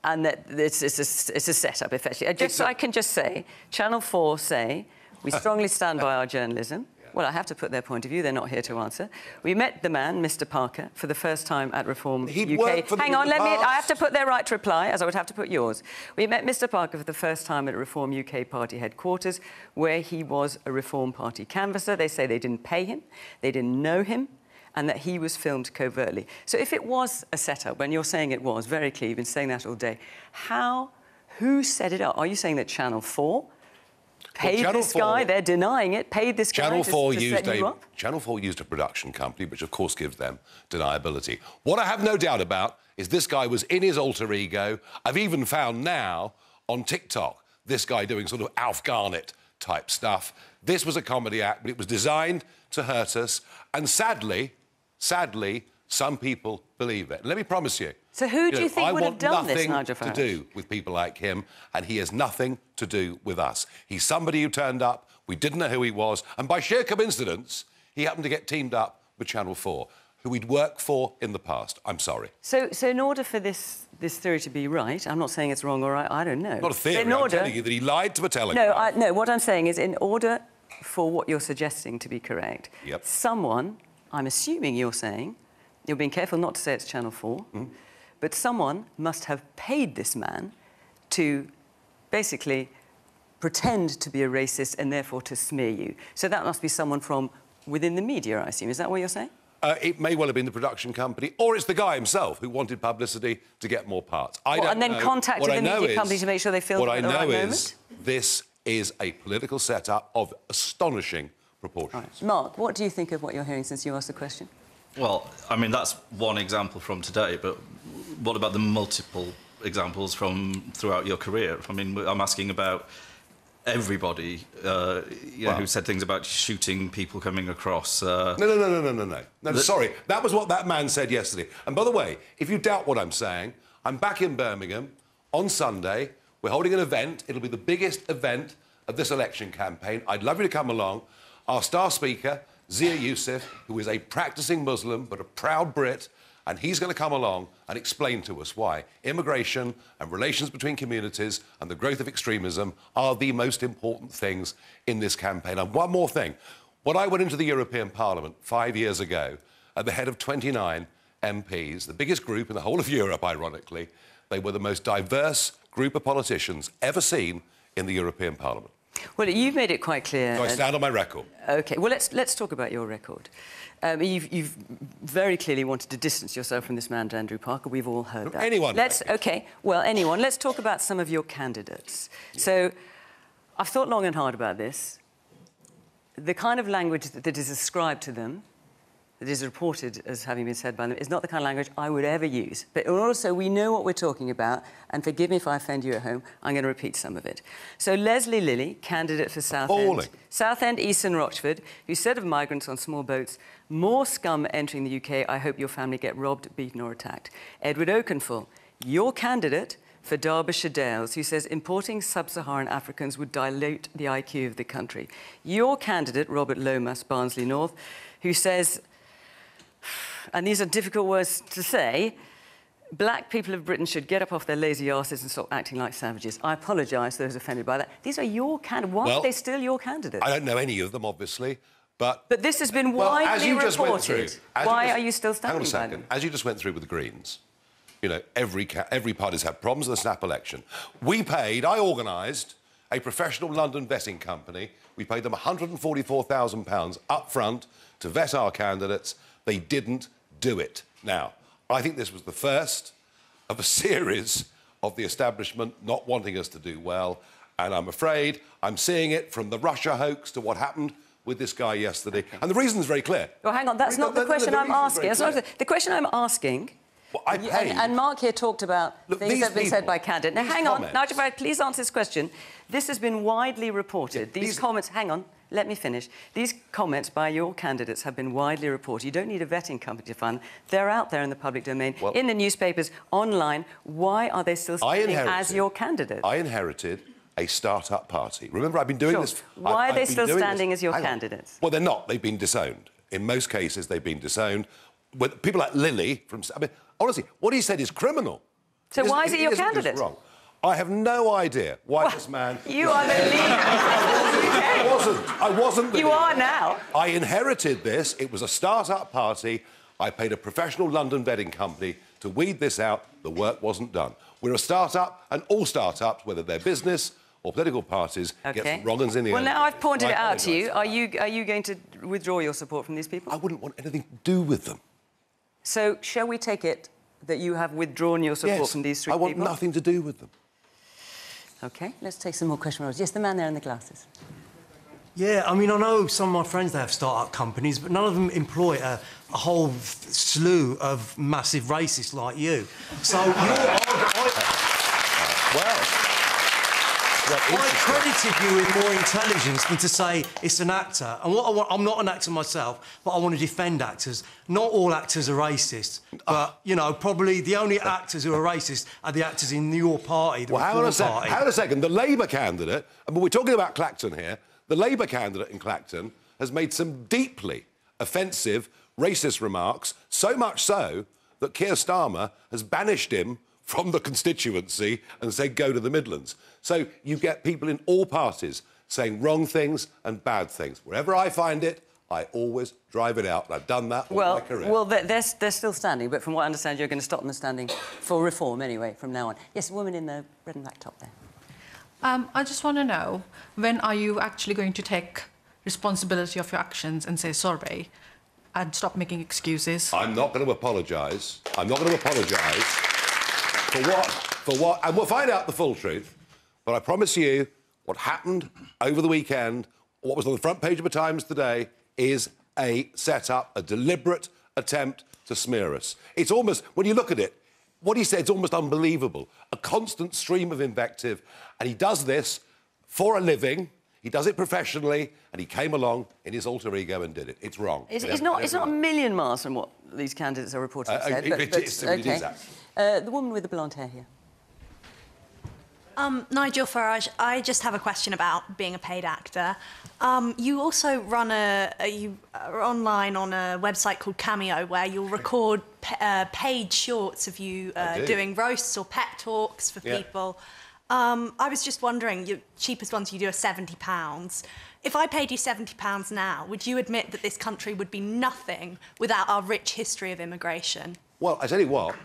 And that it's a setup, effectively. I can just say, Channel 4 say, we strongly stand by our journalism. Well, I have to put their point of view. They're not here to answer. We met the man, Mr. Parker, for the first time at Reform UK. Hang on, I have to put their right to reply, as I would have to put yours. We met Mr. Parker for the first time at Reform UK party headquarters, where he was a Reform Party canvasser. They say they didn't pay him, they didn't know him, and that he was filmed covertly. So if it was a setup, when you're saying it was, very clear, you've been saying that all day, who set it up? Are you saying that Channel 4 paid this guy? They're denying it. Paid this guy to set you up? Channel 4 used a production company, which of course gives them deniability. What I have no doubt about is this guy was in his alter ego. I've even found now on TikTok this guy doing sort of Alf Garnett type stuff. This was a comedy act, but it was designed to hurt us. And sadly, some people believe it. And let me promise you. So who do you think would have done this, Nigel Farage? I want nothing to do with people like him, and he has nothing to do with us. He's somebody who turned up, we didn't know who he was, and by sheer coincidence, he happened to get teamed up with Channel 4, who we'd worked for in the past. I'm sorry. So in order for this theory to be right, I'm not saying it's wrong or right, I don't know. Not a theory, I'm telling you that he lied to a Telegraph. No, what I'm saying is in order for what you're suggesting to be correct, someone, I'm assuming you're saying, you're being careful not to say it's Channel 4, but someone must have paid this man to basically pretend to be a racist and therefore to smear you. So that must be someone from within the media, I assume. Is that what you're saying? It may well have been the production company, or it's the guy himself who wanted publicity to get more parts. I don't know. And then contacted the media company to make sure they filmed at the right moment? What I know is this is a political setup of astonishing proportions. Right. Mark, what do you think of what you're hearing since you asked the question? Well, I mean, that's one example from today, but what about the multiple examples from throughout your career? I mean, I'm asking about everybody who said things about shooting people coming across. No, sorry. That was what that man said yesterday. And by the way, if you doubt what I'm saying, I'm back in Birmingham on Sunday. We're holding an event. It'll be the biggest event of this election campaign. I'd love you to come along. Our star speaker, Zia Youssef, who is a practising Muslim but a proud Brit, and he's going to come along and explain to us why immigration and relations between communities and the growth of extremism are the most important things in this campaign. And one more thing. When I went into the European Parliament 5 years ago at the head of 29 MPs, the biggest group in the whole of Europe, ironically, they were the most diverse group of politicians ever seen in the European Parliament. Well, you've made it quite clear. So I stand on my record. OK, well, let's talk about your record. You've very clearly wanted to distance yourself from this man, Andrew Parker. We've all heard that. Anyone. OK, well, anyone. Let's talk about some of your candidates. Yeah. So I've thought long and hard about this. The kind of language that is ascribed to them, that is reported as having been said by them, is not the kind of language I would ever use. But also, we know what we're talking about, and forgive me if I offend you at home, I'm going to repeat some of it. So Leslie Lilly, candidate for Southend, East and Rochford, who said of migrants on small boats, more scum entering the UK, I hope your family get robbed, beaten or attacked. Edward Oakenfull, your candidate for Derbyshire Dales, who says importing sub-Saharan Africans would dilute the IQ of the country. Your candidate, Robert Lomas, Barnsley North, who says, and these are difficult words to say, black people of Britain should get up off their lazy arses and stop acting like savages. I apologise to those offended by that. These are your candidates. Why are they still your candidates? I don't know any of them, obviously, but this has been widely reported. Why are you still standing by them? Hang on a second. As you just went through with the Greens, you know, every party's had problems in the snap election. I organised a professional London vetting company. We paid them £144,000 up front to vet our candidates. They didn't do it. Now, I think this was the first of a series of the establishment not wanting us to do well, and I'm afraid I'm seeing it from the Russia hoax to what happened with this guy yesterday. And the reason is very clear. Well, hang on, that's not the question I'm asking. The question I'm asking... Well, I paid... and Mark here talked about things that have been said by candidates. Now, hang on, Nigel Farage, please answer this question. This has been widely reported. These comments... Hang on, let me finish. These comments by your candidates have been widely reported. You don't need a vetting company to fund. They're out there in the public domain, in the newspapers, online. Why are they still standing as your candidates? I inherited a start-up party. Remember, I've been doing this... Why are they still standing as your candidates? Well, they're not. They've been disowned. In most cases, they've been disowned. With people like Lily from... I mean, honestly, what he said is criminal. So why is it your candidate? Wrong. I have no idea why this man... You are the leader. I wasn't the leader. You are now. I inherited this. It was a start-up party. I paid a professional London vetting company to weed this out. The work wasn't done. We're a start-up, and all start-ups, whether they're business or political parties, get some wrong uns in the end. Well, now I've pointed it out to you. Are you going to withdraw your support from these people? I wouldn't want anything to do with them. So, shall we take it that you have withdrawn your support from these three people? I want nothing to do with them. OK, let's take some more questions. Yes, the man there in the glasses. Yeah, I mean, I know some of my friends, they have start-up companies, but none of them employ a whole slew of massive racists like you. So I credited you with more intelligence than to say it's an actor. And what I want, I'm not an actor myself, but I want to defend actors. Not all actors are racist, but, you know, probably the only actors who are racist are the actors in your party. Well, hang on a second. The Labour candidate, and we're talking about Clacton here, the Labour candidate in Clacton has made some deeply offensive, racist remarks, so much so that Keir Starmer has banished him from the constituency and said, go to the Midlands. So you get people in all parties saying wrong things and bad things. Wherever I find it, I always drive it out, and I've done that all my career. Well, they're still standing, but from what I understand, you're going to stop them standing for reform anyway from now on. Yes, a woman in the red and black top there. I just want to know, when are you actually going to take responsibility of your actions and say sorry and stop making excuses? I'm not going to apologise. I'm not going to apologise for what... And we'll find out the full truth. But I promise you, what happened over the weekend, what was on the front page of the Times today, is a set-up, a deliberate attempt to smear us. It's almost... When you look at it, what he said is almost unbelievable. A constant stream of invective. And he does this for a living. He does it professionally. And he came along in his alter ego and did it. It's wrong. It's not a million miles from what these candidates are reportedly said. It is the woman with the blonde hair here. Nigel Farage, I just have a question about being a paid actor. You also run you are online on a website called Cameo, where you'll record paid shorts of you doing roasts or pep talks for people. I was just wondering, your cheapest ones you do are £70. If I paid you £70 now, would you admit that this country would be nothing without our rich history of immigration? Well, I tell you what.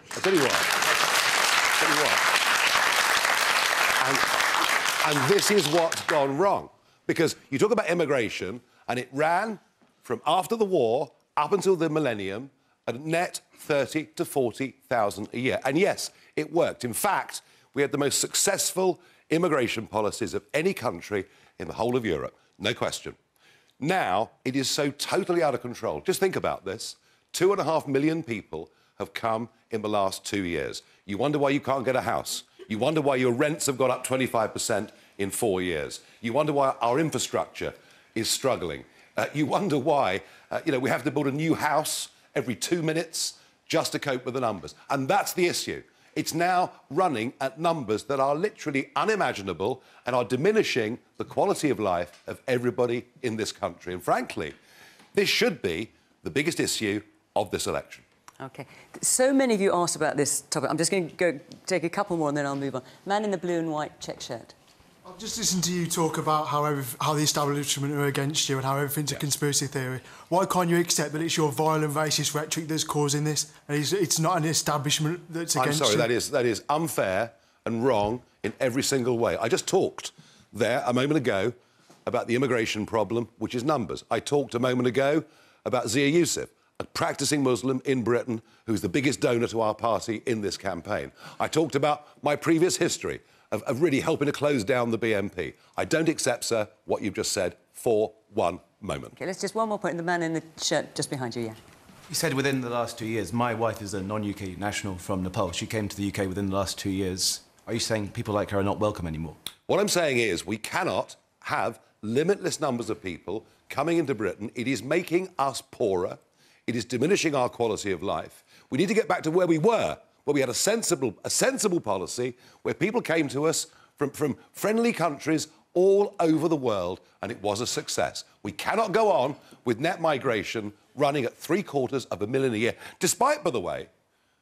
And this is what's gone wrong. Because you talk about immigration, and it ran from after the war up until the millennium at net 30 to 40,000 a year. And yes, it worked. In fact, we had the most successful immigration policies of any country in the whole of Europe. No question. Now, it is so totally out of control. Just think about this. 2.5 million people have come in the last 2 years. You wonder why you can't get a house. You wonder why your rents have gone up 25% in 4 years. You wonder why our infrastructure is struggling. You wonder why, we have to build a new house every 2 minutes just to cope with the numbers. And that's the issue. It's now running at numbers that are literally unimaginable and are diminishing the quality of life of everybody in this country. And frankly, this should be the biggest issue of this election. OK. So many of you asked about this topic. I'm just going to go take a couple more and then I'll move on. Man in the blue and white check shirt. I've just listened to you talk about how the establishment are against you and how everything's a conspiracy theory. Why can't you accept that it's your violent, racist rhetoric that's causing this, and it's not an establishment that's against you? I'm sorry, that is unfair and wrong in every single way. I just talked there a moment ago about the immigration problem, which is numbers. I talked a moment ago about Zia Youssef, a practising Muslim in Britain who's the biggest donor to our party in this campaign. I talked about my previous history of really helping to close down the BNP. I don't accept, sir, what you've just said for one moment. OK, let's just one more point. The man in the shirt just behind you, yeah. You said within the last 2 years. My wife is a non-UK national from Nepal. She came to the UK within the last 2 years. Are you saying people like her are not welcome anymore? What I'm saying is we cannot have limitless numbers of people coming into Britain. It is making us poorer. It is diminishing our quality of life. We need to get back to where we were, where we had a sensible policy, where people came to us from friendly countries all over the world, and it was a success. We cannot go on with net migration running at 750,000 a year, despite, by the way,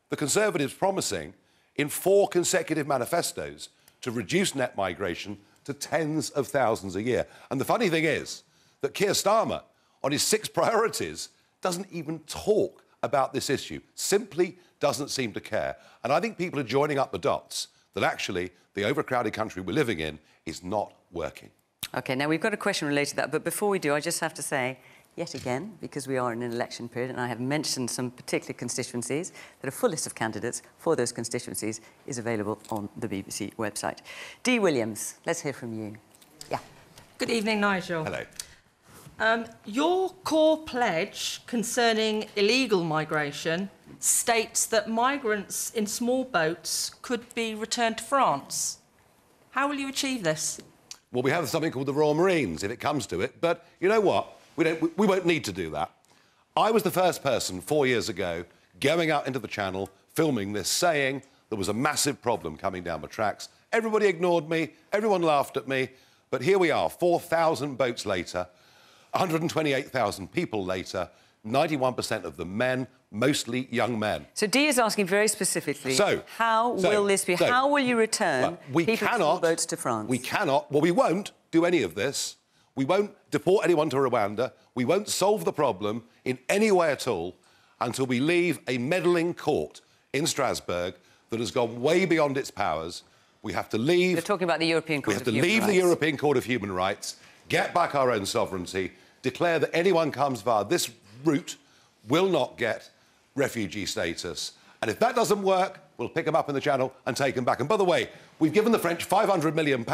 the Conservatives promising in 4 consecutive manifestos to reduce net migration to tens of thousands a year. And the funny thing is that Keir Starmer, on his 6 priorities, doesn't even talk about this issue, simply doesn't seem to care. And I think people are joining up the dots that actually the overcrowded country we're living in is not working. OK, now we've got a question related to that, but before we do, I just have to say, yet again, because we are in an election period, and I have mentioned some particular constituencies, that a full list of candidates for those constituencies is available on the BBC website. Dee Williams, let's hear from you. Yeah. Good evening, Nigel. Hello. Your core pledge concerning illegal migration states that migrants in small boats could be returned to France. How will you achieve this? Well, we have something called the Royal Marines, if it comes to it. But you know what? We won't need to do that. I was the first person 4 years ago going out into the Channel, filming this, saying there was a massive problem coming down the tracks. Everybody ignored me. Everyone laughed at me. But here we are, 4,000 boats later, 128,000 people later, 91% of them men, mostly young men. So Dee is asking very specifically, how will this be? How will you return people in small boats to France? We cannot. Well, we won't do any of this. We won't deport anyone to Rwanda. We won't solve the problem in any way at all until we leave a meddling court in Strasbourg that has gone way beyond its powers. We have to leave... You're talking about the European Court of Human Rights. We have to leave the European Court of Human Rights, get back our own sovereignty, declare that anyone comes via this route will not get refugee status. And if that doesn't work, we'll pick them up in the Channel and take them back. And by the way, we've given the French £500 million.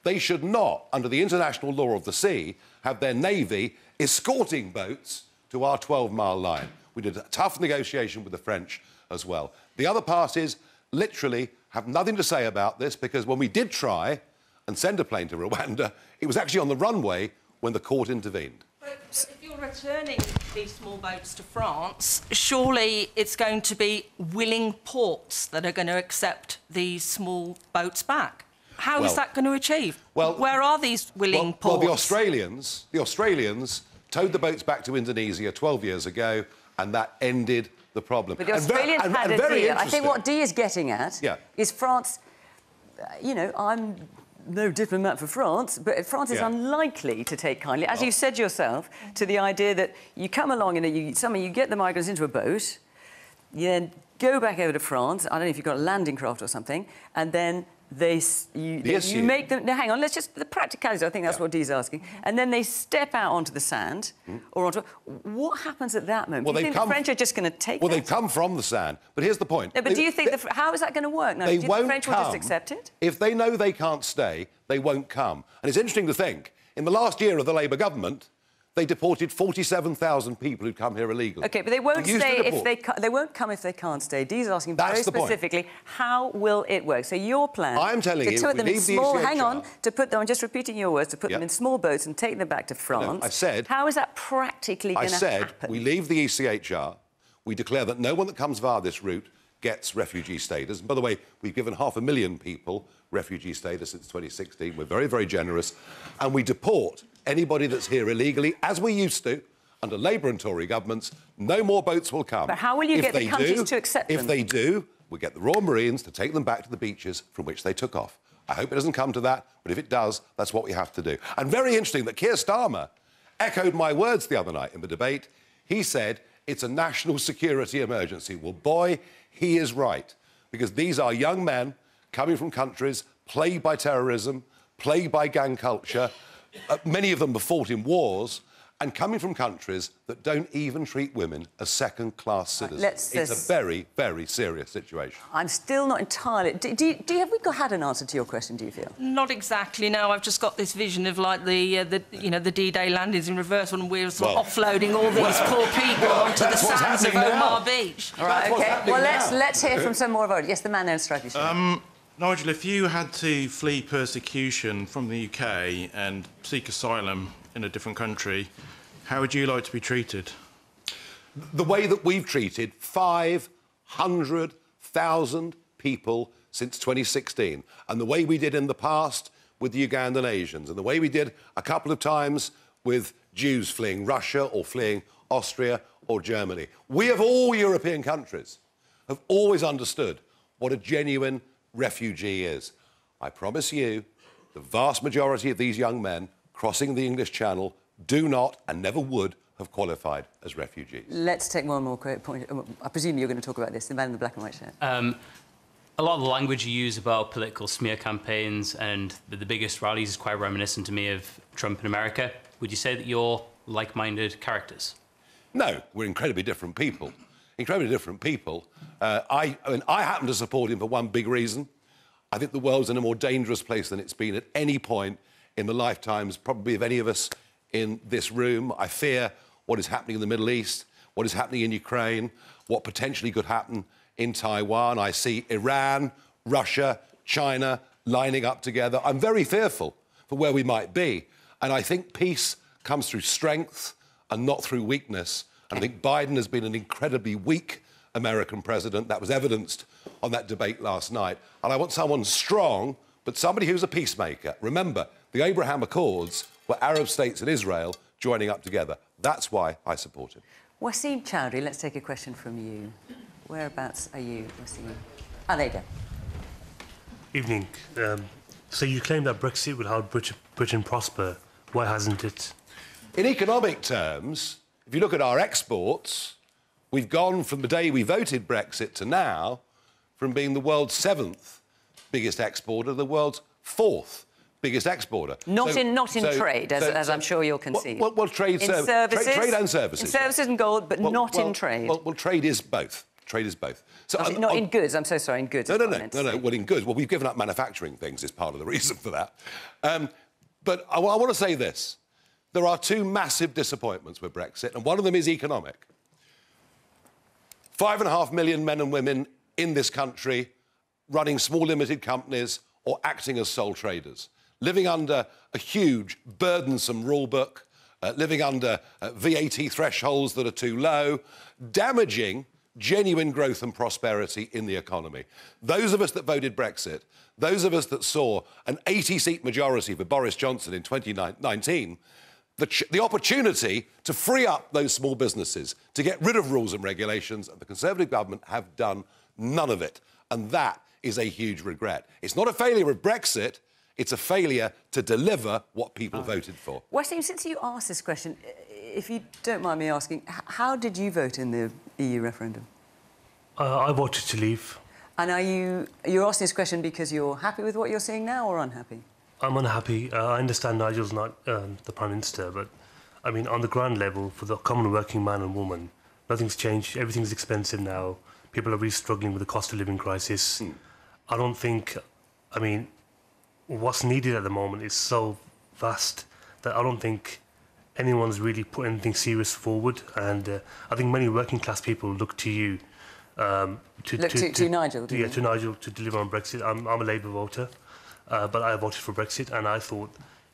They should not, under the international law of the sea, have their navy escorting boats to our 12-mile line. We did a tough negotiation with the French as well. The other parties literally have nothing to say about this because when we did try and send a plane to Rwanda, it was actually on the runway when the court intervened. But if you're returning these small boats to France, surely it's going to be willing ports that are going to accept these small boats back. How is that going to achieve? Well, where are these willing ports? Well, the Australians towed the boats back to Indonesia 12 years ago, and that ended the problem. But the Australians had a deal. I think what Dee is getting at is France... you know, I'm no diplomat for France, but France is unlikely to take kindly, as you said yourself, to the idea that you come along and you get the migrants into a boat, you then go back over to France, I don't know if you've got a landing craft or something, and then you make them... No, hang on, let's just... The practicalities, I think that's what Dee's asking. And then they step out onto the sand, or onto... What happens at that moment? Well, do you think the French are just going to take Well, they've come from the sand. But here's the point. No, but do you think... How is that going to work? No, do you think the French will just accept it? If they know they can't stay, they won't come. And it's interesting to think, in the last year of the Labour government, they deported 47,000 people who'd come here illegally. OK, but they won't stay if they won't come if they can't stay. Dee's asking very specifically, how will it work? So your plan... I'm telling you, put them in small... Hang on, to put them... I'm just repeating your words, to put them in small boats and take them back to France. No, I said... How is that practically going to happen? I said we leave the ECHR, we declare that no one that comes via this route gets refugee status. And by the way, we've given 500,000 people refugee status since 2016. We're very, very generous. And we deport anybody that's here illegally, as we used to, under Labour and Tory governments, no more boats will come. But how will you get the countries to accept them? If they do, we'll get the Royal Marines to take them back to the beaches from which they took off. I hope it doesn't come to that, but if it does, that's what we have to do. And very interesting that Keir Starmer echoed my words the other night in the debate. He said it's a national security emergency. Well, boy, he is right, because these are young men coming from countries plagued by terrorism, plagued by gang culture. Many of them have fought in wars, and coming from countries that don't even treat women as second-class citizens. It's a very, very serious situation. I'm still not entirely... have we had an answer to your question, do you feel? Not exactly, no. I've just got this vision of, like, the D-Day landings in reverse when we're sort of offloading all these poor people onto the sands of Omar Beach. All right, OK. Well, let's hear from some more of our... Yes, the man there in striped shirt. Nigel, if you had to flee persecution from the UK and seek asylum in a different country, how would you like to be treated? The way that we've treated 500,000 people since 2016, and the way we did in the past with the Ugandan Asians, and the way we did a couple of times with Jews fleeing Russia or fleeing Austria or Germany. We, of all European countries, have always understood what a genuine refugee is. I promise you, the vast majority of these young men crossing the English Channel do not and never would have qualified as refugees. Let's take one more point. I presume you're going to talk about this, the man in the black and white shirt. A lot of the language you use about political smear campaigns and the biggest rallies is quite reminiscent to me of Trump in America. Would you say that you're like-minded characters? No, we're incredibly different people. Incredibly different people. I happen to support him for one big reason. I think the world's in a more dangerous place than it's been at any point in the lifetimes, probably of any of us in this room. I fear what is happening in the Middle East, what is happening in Ukraine, what potentially could happen in Taiwan. I see Iran, Russia, China lining up together. I'm very fearful for where we might be. And I think peace comes through strength and not through weakness. And I think Biden has been an incredibly weak American president. That was evidenced on that debate last night. And I want someone strong, but somebody who's a peacemaker. Remember, the Abraham Accords were Arab states and Israel joining up together. That's why I support him. Wasim Chowdhury, let's take a question from you. Whereabouts are you, Wasim? Oh, there you go. Evening. So you claim that Brexit will help Britain prosper. Why hasn't it? In economic terms, if you look at our exports, we've gone from the day we voted Brexit to now from being the world's 7th biggest exporter to the world's 4th biggest exporter. Not in trade, as I'm sure you'll concede. Well, trade and services. In services and gold, but not in trade. Well, trade is both. Trade is both. So not in goods, I'm so sorry, in goods. No. Well, in goods. Well, we've given up manufacturing things is part of the reason for that. But I want to say this. There are two massive disappointments with Brexit, and one of them is economic. 5.5 million men and women in this country running small limited companies or acting as sole traders, living under a huge, burdensome rule book, living under VAT thresholds that are too low, damaging genuine growth and prosperity in the economy. Those of us that voted Brexit, those of us that saw an 80-seat majority for Boris Johnson in 2019, the opportunity to free up those small businesses, to get rid of rules and regulations, and the Conservative government have done none of it. And that is a huge regret. It's not a failure of Brexit, it's a failure to deliver what people voted for. Wasim, since you asked this question, if you don't mind me asking, how did you vote in the EU referendum? I voted to leave. And you're asking this question because you're happy with what you're seeing now or unhappy? I'm unhappy. I understand Nigel's not the Prime Minister, but, I mean, on the ground level, for the common working man and woman, nothing's changed. Everything's expensive now. People are really struggling with the cost of living crisis. I don't think... I mean, what's needed at the moment is so vast that I don't think anyone's really put anything serious forward. And I think many working class people look to you to Nigel? Yeah, to Nigel to deliver on Brexit. I'm a Labour voter, but I voted for Brexit, and I thought,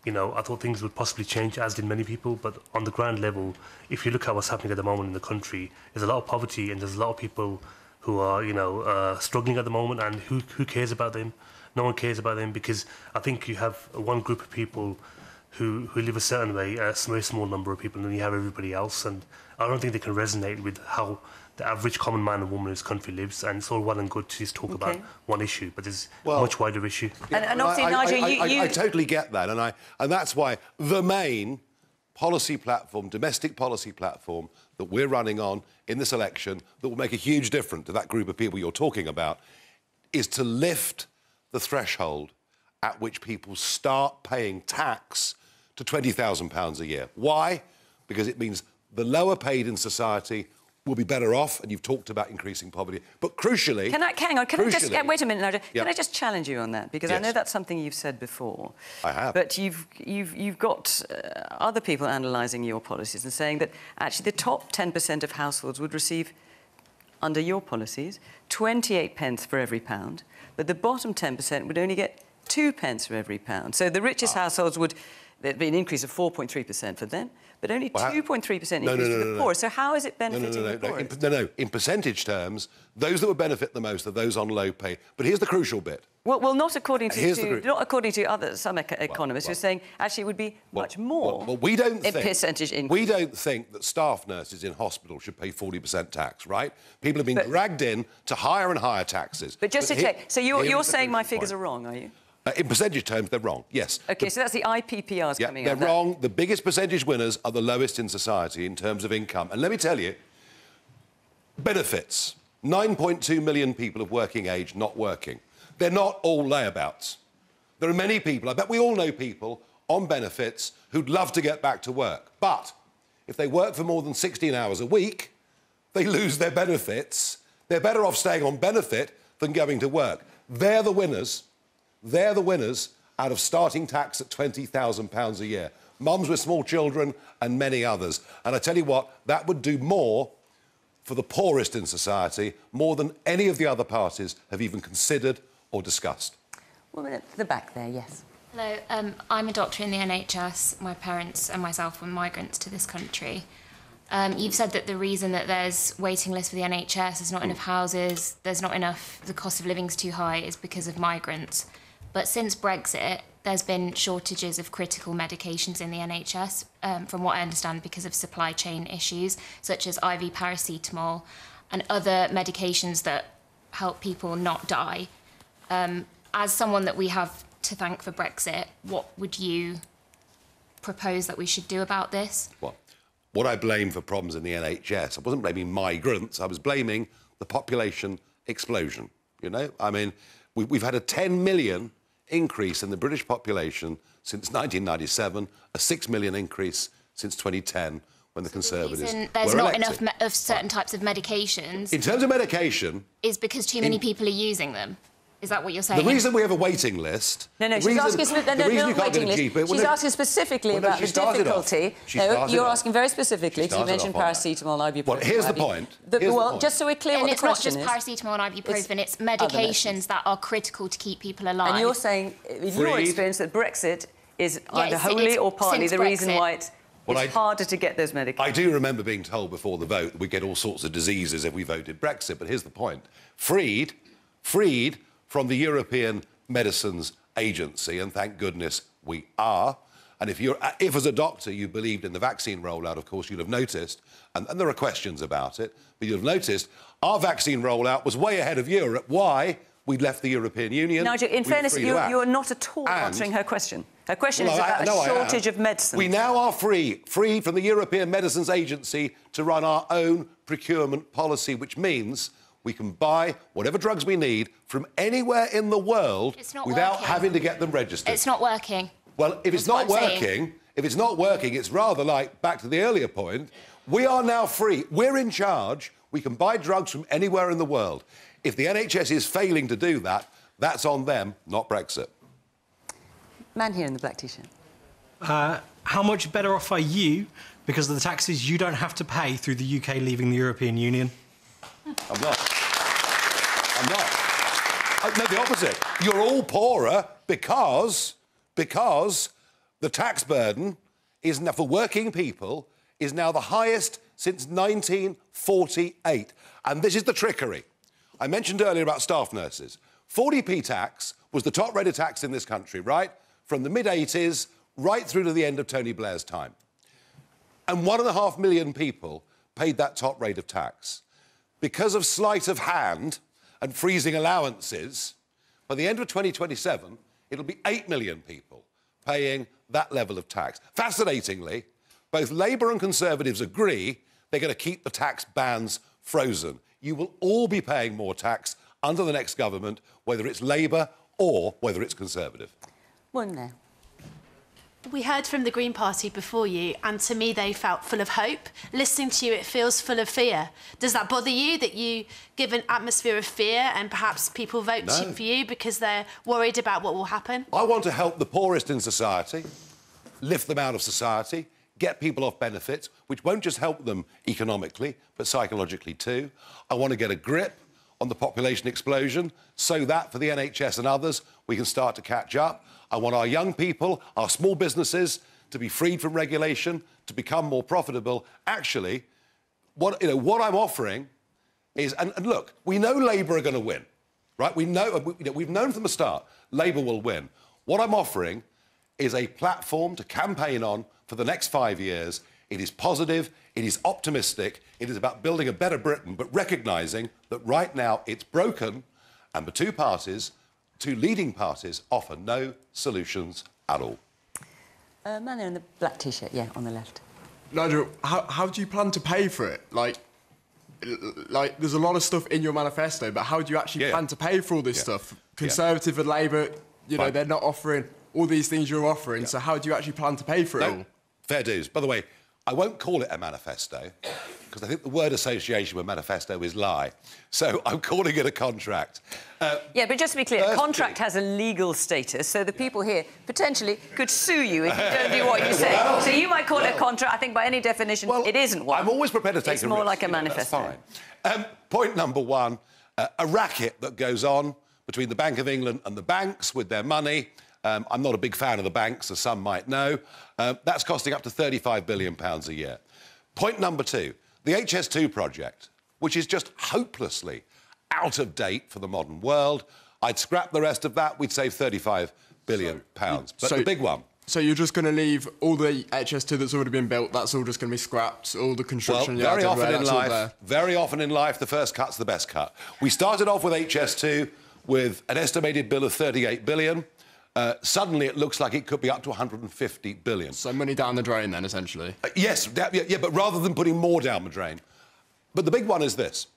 I thought things would possibly change, as did many people. But on the ground level, if you look at what's happening at the moment in the country, there's a lot of poverty and there's a lot of people who are, struggling at the moment, and who cares about them? No one cares about them, because I think you have one group of people who live a certain way, a very small number of people, and then you have everybody else. And I don't think they can resonate with how the average common man and woman in this country lives. And it's all well and good to just talk about one issue, but there's a much wider issue. And obviously, Nigel, I totally get that, and that's why the main policy platform, domestic policy platform that we're running on in this election that will make a huge difference to that group of people you're talking about is to lift the threshold at which people start paying tax to £20,000 a year. Why? Because it means the lower paid in society will be better off, and you've talked about increasing poverty. But crucially... Can I just... Wait a minute, Nigel. Can I just challenge you on that? Because I know that's something you've said before. I have. But you've got other people analysing your policies and saying that actually the top 10% of households would receive, under your policies, 28 pence for every pound, but the bottom 10% would only get 2 pence for every pound. So the richest households would... There'd be an increase of 4.3% for them, but only 2.3% increase for the poor. So how is it benefiting the poorest? No. In percentage terms, those that would benefit the most are those on low pay. But here's the crucial bit. Well, not according to some economists who are saying actually it would be much more. Well, we don't think percentage increase. We don't think that staff nurses in hospital should pay 40% tax, right? People have been dragged in to higher and higher taxes. But just to check, so you're saying my figures are wrong, are you? In percentage terms, they're wrong, yes. OK, so that's the IPPRs coming out. They're wrong. The biggest percentage winners are the lowest in society in terms of income. And let me tell you, benefits. 9.2 million people of working age not working. They're not all layabouts. There are many people, I bet we all know people, on benefits who'd love to get back to work. But if they work for more than 16 hours a week, they lose their benefits. They're better off staying on benefit than going to work. They're the winners. They're the winners out of starting tax at £20,000 a year. Mums with small children and many others. And I tell you what, that would do more for the poorest in society, more than any of the other parties have even considered or discussed. Well, at the back there, yes. Hello, I'm a doctor in the NHS. My parents and myself were migrants to this country. You've said that the reason that there's waiting lists for the NHS, there's not enough houses, there's not enough, the cost of living's too high, is because of migrants. But since Brexit, there's been shortages of critical medications in the NHS, from what I understand, because of supply chain issues, such as IV paracetamol and other medications that help people not die. As someone that we have to thank for Brexit, what would you propose that we should do about this? What I blame for problems in the NHS, I wasn't blaming migrants, I was blaming the population explosion, you know? I mean, we've had a 10 million increase in the British population since 1997, a 6 million increase since 2010 when the Conservatives were elected. There's not enough of certain types of medications. In terms of medication... Is because too many people are using them. Is that what you're saying? The reason we have a waiting list... No, she's asking... She's asking specifically about the difficulty. No, you're asking very specifically, because you mentioned paracetamol and ibuprofen. Well, here's the point. Just so we're clear what the question is... And it's not just paracetamol and ibuprofen, it's medications that are critical to keep people alive. And you're saying, in your experience, that Brexit is either wholly or partly the reason why it's harder to get those medications. I do remember being told before the vote that we get all sorts of diseases if we voted Brexit, but here's the point. Freed from the European Medicines Agency, and thank goodness we are. And if as a doctor you believed in the vaccine rollout, of course, you'd have noticed, and there are questions about it, but you'd have noticed our vaccine rollout was way ahead of Europe. Why? We'd left the European Union. Nigel, in fairness, you're not at all answering her question. Her question is about a shortage of medicine. We now are free from the European Medicines Agency to run our own procurement policy, which means we can buy whatever drugs we need from anywhere in the world without having to get them registered. It's not working. Well, if it's not working, it's rather like, back to the earlier point, we are now free. We're in charge. We can buy drugs from anywhere in the world. If the NHS is failing to do that, that's on them, not Brexit. Man here in the black T-shirt. How much better off are you because of the taxes you don't have to pay through the UK leaving the European Union? I'm not. No, the opposite. You're all poorer because the tax burden is now, for working people, is now the highest since 1948. And this is the trickery. I mentioned earlier about staff nurses. 40p tax was the top rate of tax in this country, right? From the mid-80s right through to the end of Tony Blair's time. And 1.5 million people paid that top rate of tax. Because of sleight of hand and freezing allowances, by the end of 2027, it'll be 8 million people paying that level of tax. Fascinatingly, both Labour and Conservatives agree they're going to keep the tax bands frozen. You will all be paying more tax under the next government, whether it's Labour or whether it's Conservative. One there. We heard from the Green Party before you, and to me they felt full of hope. Listening to you, it feels full of fear. Does that bother you, that you give an atmosphere of fear and perhaps people vote for you because they're worried about what will happen? I want to help the poorest in society, lift them out of society, get people off benefits, which won't just help them economically, but psychologically too. I want to get a grip on the population explosion so that for the NHS and others, we can start to catch up. I want our young people, our small businesses, to be freed from regulation, to become more profitable. Actually, what I'm offering is... And look, we know Labour are going to win, right? We've known from the start Labour will win. What I'm offering is a platform to campaign on for the next 5 years. It is positive, it is optimistic, it is about building a better Britain, but recognising that right now it's broken and the two leading parties offer no solutions at all. Man there in the black T-shirt, yeah, on the left. Nigel, how do you plan to pay for it? Like, there's a lot of stuff in your manifesto, but how do you actually plan to pay for all this stuff? Conservative and Labour, you know, they're not offering all these things you're offering, so how do you actually plan to pay for it all? Fair dues. By the way, I won't call it a manifesto, because I think the word association with manifesto is lie. So I'm calling it a contract. Yeah, but just to be clear, a contract has a legal status, so the people here potentially could sue you if you don't do what you say. So you might call it a contract. I think by any definition, it isn't one. I'm always prepared to take a risk. It's more like a manifesto. That's fine. Point number one, a racket that goes on between the Bank of England and the banks with their money. I'm not a big fan of the banks, as some might know. That's costing up to £35 billion a year. Point number two, the HS2 project, which is just hopelessly out of date for the modern world. I'd scrap the rest of that. We'd save £35 billion. But the big one... So you're just going to leave all the HS2 that's already been built, that's all just going to be scrapped, all the construction yards everywhere, very often in life, the first cut's the best cut. We started off with HS2 with an estimated bill of £38 billion. Suddenly it looks like it could be up to £150 billion. So money down the drain then, essentially? Yes, but rather than putting more down the drain. But the big one is this.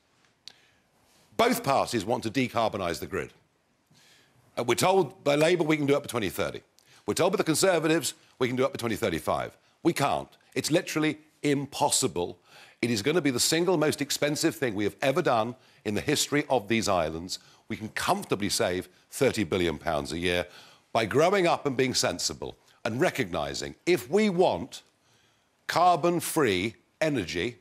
Both parties want to decarbonise the grid. We're told by Labour we can do it up to 2030. We're told by the Conservatives we can do it up to 2035. We can't. It's literally impossible. It is going to be the single most expensive thing we have ever done in the history of these islands. We can comfortably save £30 billion a year by growing up and being sensible and recognising if we want carbon-free energy,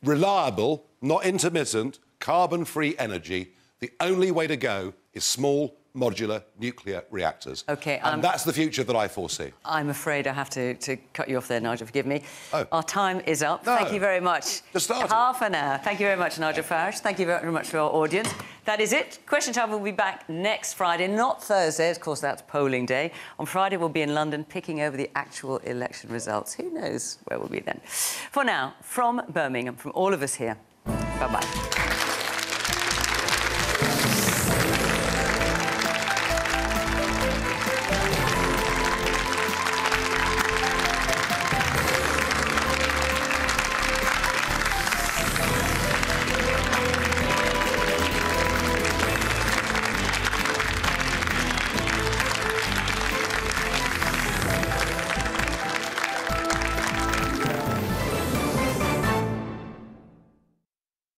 reliable, not intermittent, carbon-free energy, the only way to go is small, modular nuclear reactors. OK, and that's the future that I foresee. I'm afraid I have to cut you off there, Nigel, forgive me. Oh. Our time is up. No. Thank you very much. Just started. Half an hour. Thank you very much, Nigel Farage. Thank you very much for our audience. That is it. Question Time will be back next Friday, not Thursday. Of course, that's polling day. On Friday, we'll be in London picking over the actual election results. Who knows where we'll be then? For now, from Birmingham, from all of us here, bye-bye.